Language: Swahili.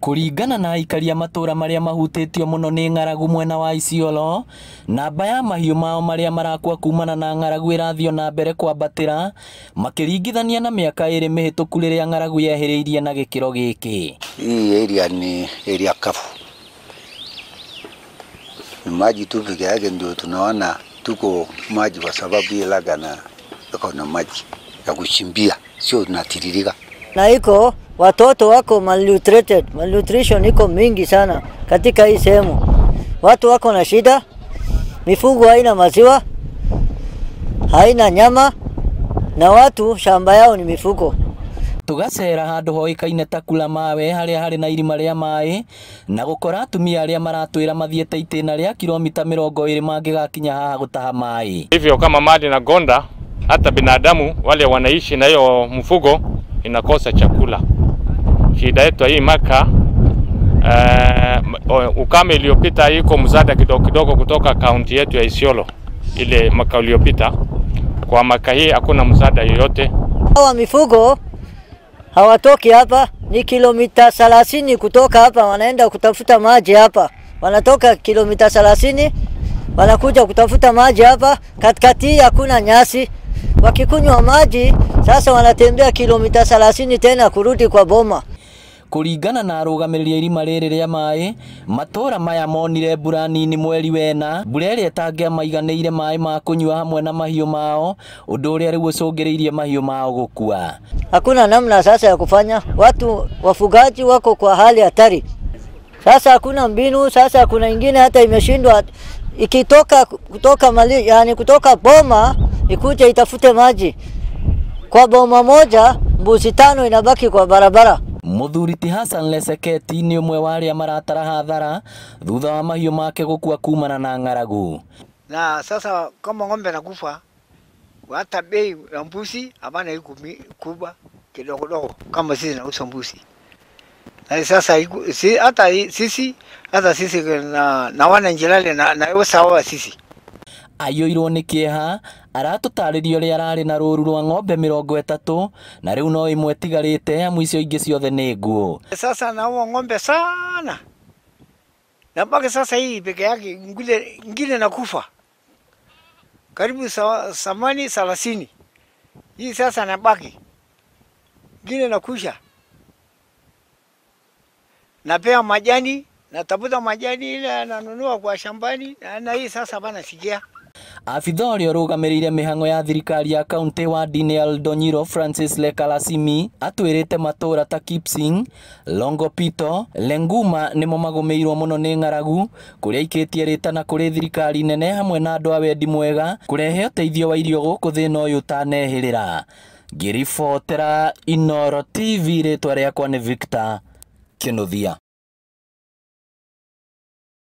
Kuringana na aikari a matura maria mahutĩtio mũno nĩ ng'aragu mwena wa Isiolo, namba ya mahiũ mao maria marakua kumana na ng'aragu ĩrathiĩ na mbere kwambatĩra makĩringithania na mĩaka ĩrĩ mĩhĩtũku rĩrĩa ng'aragu yehĩrĩirie na gĩkĩro gĩkĩ. Hii area ni area kavu. Ni maji tu peke yake ndio tunaona tuko maji kwa sababu ilaga na iko na maji ya kuchimbia, sio tunatiririka. Na iko watoto wako malnutrited, malnutrition iko mingi sana katika hii sehemu. Watu wako na shida, mifugo haina maziwa, haina nyama, na watu shamba yao ni mifugo. Tugacera handu hoikaine ta Kulamawe haria hari na irima ria mai na gukora atumia aria maratwira mathiete itena ria kilomita 20 mangigakinya haha gutaha mai. Hivyo kama maji na gonda, hata binadamu wale wanaishi na hiyo mfugo inakosa chakula. Shida yetu hii maka ukame iliyopita iko msaada kidogo kidogo kutoka kaunti yetu ya Isiolo. Ile maka iliyopita, kwa maka hii hakuna msaada yoyote. Hawa mifugo hawatoki hapa, ni kilomita 30 kutoka hapa, wanaenda kutafuta maji hapa. Wanatoka kilomita 30 wanakuja kutafuta maji hapa, katikati hakuna nyasi. Wakikunywa maji sasa wanatembea kilomita 30 tena kurudi kwa boma. Kuringana na arugamĩrĩri irima rĩrĩ rĩa maĩ, matura maya monire mbura nini mweri wena, mbura ĩrĩa ĩtangĩamaiganĩire maĩ ma kũnyua hamwe na mahiũ mao, ũndũ ũrĩa rĩu ũcũngĩrĩirie mahiũ mao gũkua. Hakuna namna sasa ya kufanya, watu wafugaji wako kwa hali hatari. Sasa hakuna mbinu, sasa kuna ingine hata imeshindwa ikitoka kutoka mali, yani kutoka boma ikuja itafute maji. Kwa boma moja mbuzi 5 inabaki kwa barabara. Muthuriti Hassan Leseketi ni umwe wa aria maratara hathara thutha wa mahiũ make gũkua kumana na ng'aragu. Na sasa kama ng'ombe nakufa, hata bei ya mbuzi hapana iko kubwa kidogo dogo kama sisi nauza mbuzi. Na sasa hata sisi na wana njirani na usawa sisi. Ayoirwo nĩ kĩeha aratũtarĩria ũrĩa ararĩ na rũru rwa ng'ombe 30 na rĩu no imwe tigarĩte amu icio ingĩ ciothe nĩ nguũ. Sasa naua ng'ombe sana, na mpaka sasa hii peke yake ngine nakufa karibu samani 30. Hii sasa nabaki ngine nakusha, napea majani, natafuta majani ile nanunua kwa shambani, na hii sasa bana sikia. Afitha ũrĩa ũrũgamĩrĩire mĩhang'o ya thirikari ya kaunti wa Daniel Donyiro Francis Lekalasimi atwĩrĩte matura ta Kipsing, Longopito, Lenguma nĩmo magũmĩirwo mũno nĩ ng'aragu, kũrĩa ikĩtie rĩtana kũrĩ thirikari nene hamwe na andũ a wendi mwega kũrehe ũteithio wa irio gũkũ thĩna ũyũ ũtanehĩrĩra. Ngĩribotera Inooro TV, rĩtwa rĩakwa nĩ Victor Kĩnuthia.